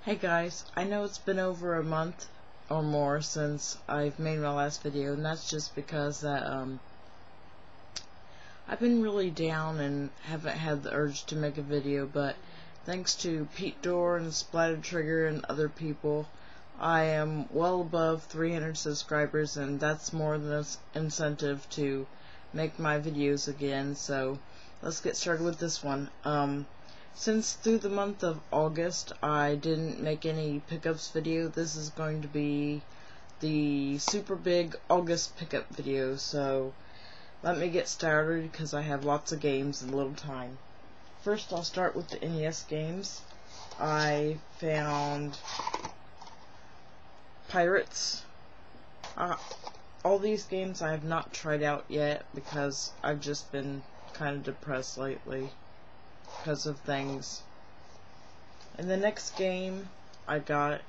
Hey guys, I know it's been over a month or more since I've made my last video, and that's just because I've been really down and haven't had the urge to make a video, but thanks to Pete Dorr and Splatter Trigger and other people, I am well above 300 subscribers, and that's more than an incentive to make my videos again. So let's get started with this one. Since through the month of August I didn't make any pickups video, this is going to be the super big August pickup video. So let me get started because I have lots of games and little time. First I'll start with the NES games. I found Pirates. All these games I have not tried out yet because I've just been kind of depressed lately because of things. In the next game I got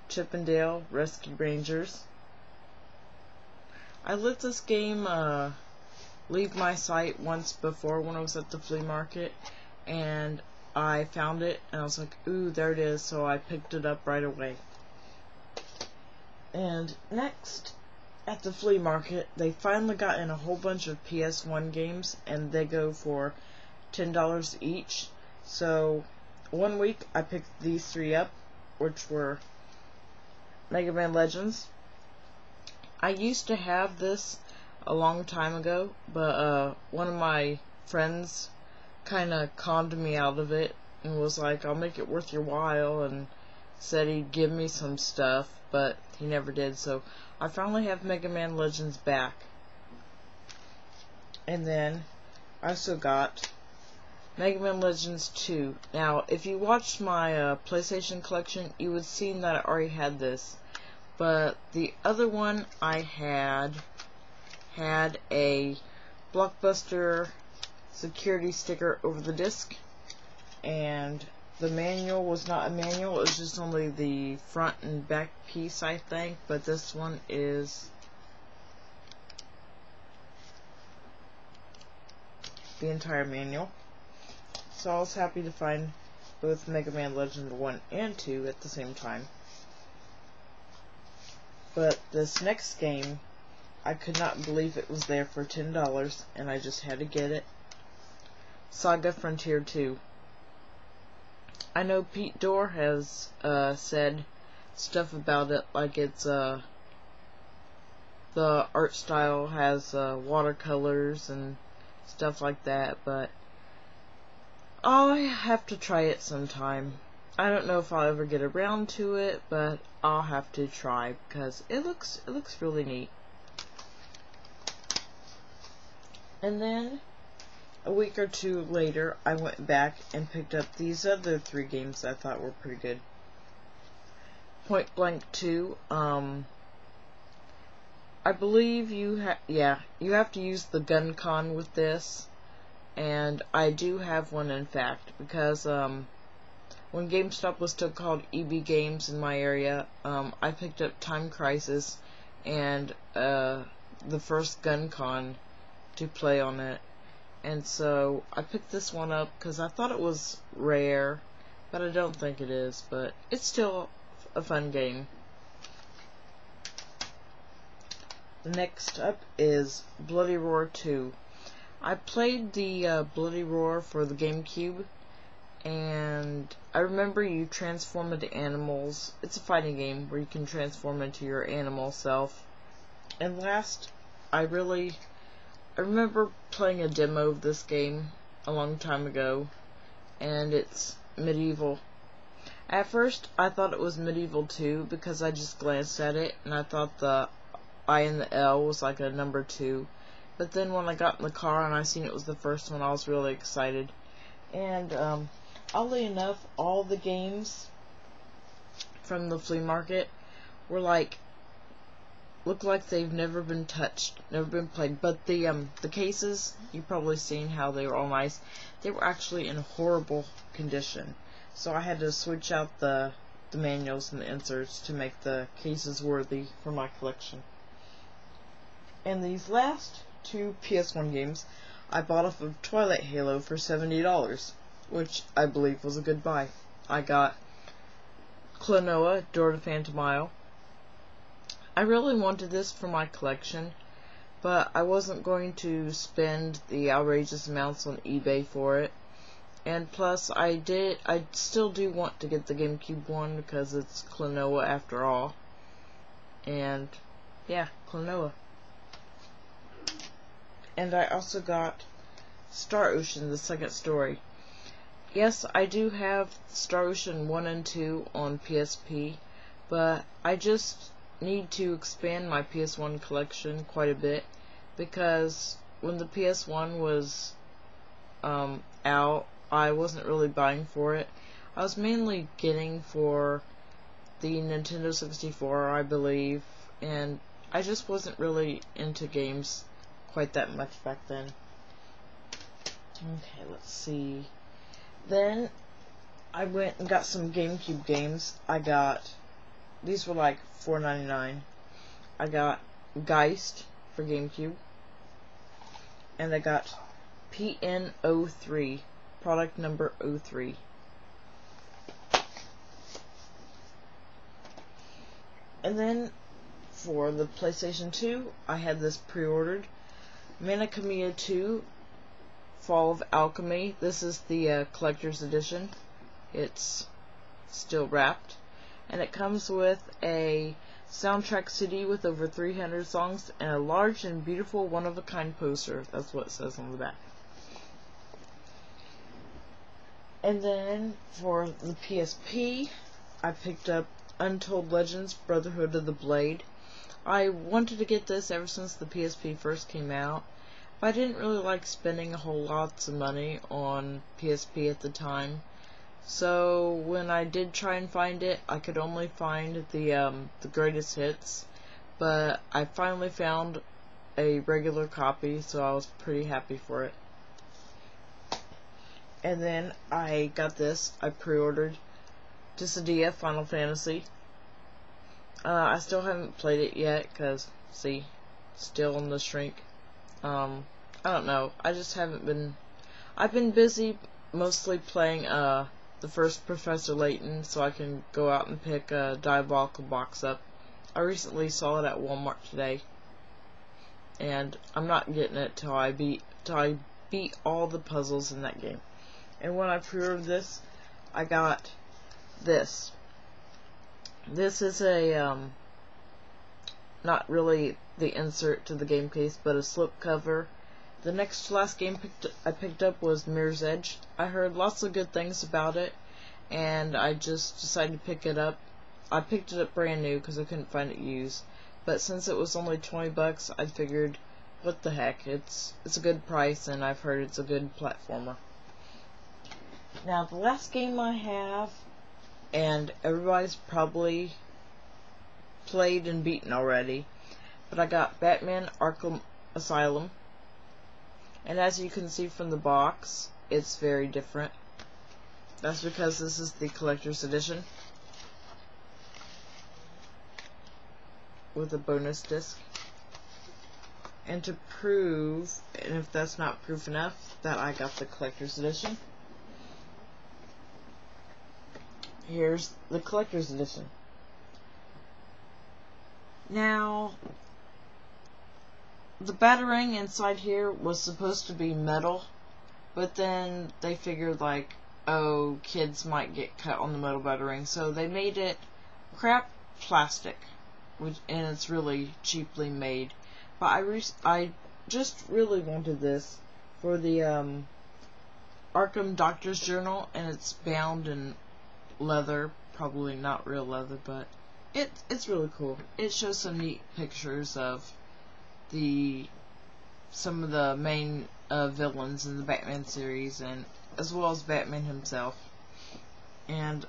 Chip 'n Dale Rescue Rangers. I let this game leave my sight once before when I was at the flea market, and I found it and I was like, ooh, there it is, so I picked it up right away. And next, at the flea market, they finally got in a whole bunch of PS1 games, and they go for $10 each. So one week I picked these three up, which were Mega Man Legends. I used to have this a long time ago, but one of my friends kinda conned me out of it and was like, I'll make it worth your while, and said he'd give me some stuff, but he never did. So I finally have Mega Man Legends back. And then I also got Mega Man Legends 2. Now, if you watched my PlayStation collection, you would see that I already had this. But the other one I had a Blockbuster security sticker over the disc, and the manual was not a manual, it was just only the front and back piece, I think. But this one is the entire manual. So I was happy to find both Mega Man Legend 1 and 2 at the same time. But this next game, I could not believe it was there for $10, and I just had to get it. Saga Frontier 2. I know Pete Dorr has said stuff about it, like it's the art style has watercolors and stuff like that, but I'll have to try it sometime. I don't know if I'll ever get around to it, but I'll have to try because it looks really neat. And then a week or two later, I went back and picked up these other three games that I thought were pretty good. Point Blank 2. I believe you have to use the gun con with this. And I do have one, in fact, because when GameStop was still called EB Games in my area, I picked up Time Crisis and the first gun con to play on it. And so I picked this one up because I thought it was rare, but I don't think it is, but it's still a fun game. Next up is Bloody Roar 2. I played the Bloody Roar for the GameCube, and I remember you transform into animals. It's a fighting game where you can transform into your animal self. And last, I remember playing a demo of this game a long time ago, and it's Medieval. At first, I thought it was Medieval 2 because I just glanced at it, and I thought the I and the L was like a number 2. But then when I got in the car and I seen it was the first one, I was really excited. And oddly enough, all the games from the flea market were look like they've never been touched, never been played. But the cases, you've probably seen how they were all nice. They were actually in horrible condition. So I had to switch out the manuals and the inserts to make the cases worthy for my collection. And these last two PS1 games I bought off of Twilight Halo for $70, which I believe was a good buy. I got Klonoa, Door to Phantom Isle. I really wanted this for my collection, but I wasn't going to spend the outrageous amounts on eBay for it. And plus, I still do want to get the GameCube one because it's Klonoa after all. And yeah, Klonoa. And I also got Star Ocean, the second story. Yes, I do have Star Ocean 1 and 2 on PSP, but I just need to expand my PS1 collection quite a bit, because when the PS1 was out, I wasn't really buying for it. I was mainly getting for the Nintendo 64, I believe, and I just wasn't really into games quite that much back then. Okay, let's see. Then I went and got some GameCube games. These were like $4.99. I got Geist for GameCube, and I got PN03, product number 03. And then for the PlayStation 2, I had this pre-ordered, Mana Khemia 2, Fall of Alchemy. This is the collector's edition. It's still wrapped, and it comes with a soundtrack CD with over 300 songs and a large and beautiful one-of-a-kind poster. That's what it says on the back. And then for the PSP, I picked up Untold Legends Brotherhood of the Blade. I wanted to get this ever since the PSP first came out, but I didn't really like spending a whole lot of money on PSP at the time. So when I did try and find it, I could only find the greatest hits, but I finally found a regular copy, so I was pretty happy for it. And then I got this. I pre-ordered Dissidia Final Fantasy. I still haven't played it yet, because, see, still in the shrink. I don't know. I just haven't been... I've been busy mostly playing the first Professor Layton, so I can go out and pick a Diabolical box up. I recently saw it at Walmart today, and I'm not getting it till I beat all the puzzles in that game. And when I pre-ordered this, I got this. This is a not really the insert to the game case, but a slip cover. The next to last game I picked up was Mirror's Edge. I heard lots of good things about it, and I just decided to pick it up. I picked it up brand new because I couldn't find it used, but since it was only $20, I figured, what the heck, it's a good price, and I've heard it's a good platformer. Now, the last game I have, and everybody's probably played and beaten already, but I got Batman Arkham Asylum. And as you can see from the box, it's very different. That's because this is the collector's edition with a bonus disc. And to prove, and if that's not proof enough, that I got the collector's edition, here's the collector's edition. Now, the Batarang inside here was supposed to be metal, but then they figured, like, oh, kids might get cut on the metal Batarang, so they made it crap plastic, and it's really cheaply made. But I just really wanted this for the Arkham Doctor's Journal, and it's bound in leather, probably not real leather, but it's really cool. It shows some neat pictures of some of the main villains in the Batman series, and as well as Batman himself. And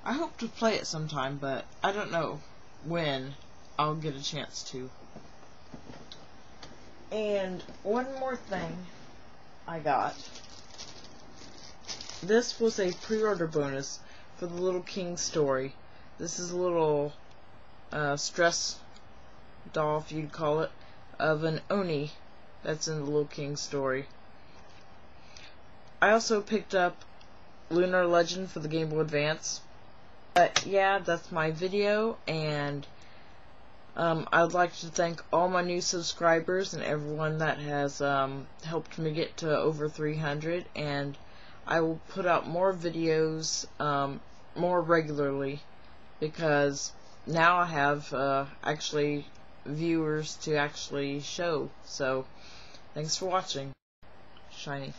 I hope to play it sometime, but I don't know when I'll get a chance to. And one more thing I got. This was a pre-order bonus for the Little King story. This is a little stress doll, if you'd call it, of an Oni that's in the Little King story. I also picked up Lunar Legend for the Game Boy Advance. But yeah, that's my video, and I would like to thank all my new subscribers and everyone that has helped me get to over 300, and I will put out more videos more regularly, because now I have actually viewers to actually show. So thanks for watching. Shiny.